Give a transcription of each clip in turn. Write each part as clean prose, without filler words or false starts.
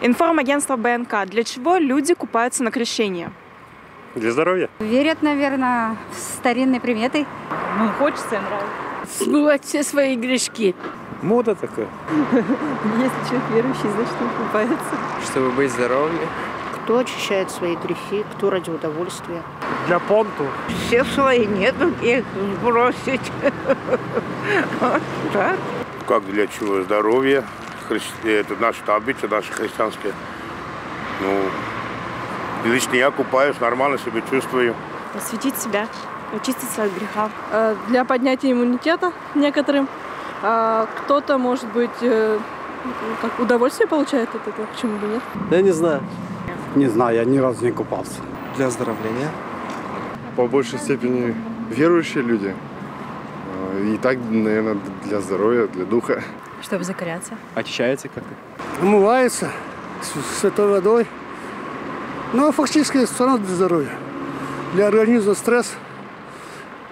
Информагентство БНК. Для чего люди купаются на крещение? Для здоровья. Верят, наверное, в старинные приметы. Ну, хочется и нравится. Смывать все свои грешки. Мода такая. Если человек верующий, значит он купается. Чтобы быть здоровыми. Кто очищает свои грехи, кто ради удовольствия. Для понту. Все свои, нету их сбросить. Так. Как для чего? Здоровье. Это наше обычай, наше христианское. Ну, лично я купаюсь, нормально себя чувствую. Осветить себя, очиститься от греха. Для поднятия иммунитета некоторым. Кто-то, может быть, как удовольствие получает от этого, почему бы нет? Я не знаю. Не знаю, я ни разу не купался. Для оздоровления. По большей степени верующие люди. И так, наверное, для здоровья, для духа. Чтобы закаляться. Очищается как-то. Умывается святой водой. Но фактически все равно для здоровья. Для организма стресс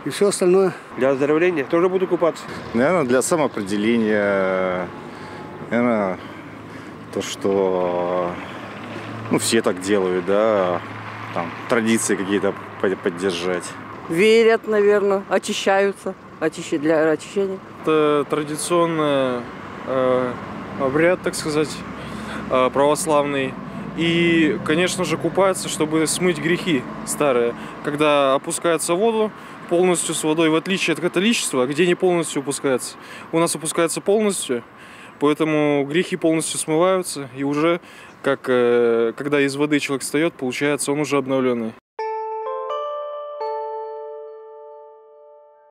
и все остальное. Для оздоровления тоже буду купаться. Наверное, для самоопределения. Наверное, то, что все так делают, да, там, традиции какие-то поддержать. Верят, наверное, очищаются. Для очищения. Это традиционный обряд, так сказать, православный. И, конечно же, купаются, чтобы смыть грехи старые. Когда опускается в воду полностью с водой, в отличие от католичества, где не полностью опускается. У нас опускается полностью, поэтому грехи полностью смываются. И уже, когда из воды человек встает, получается, он уже обновленный.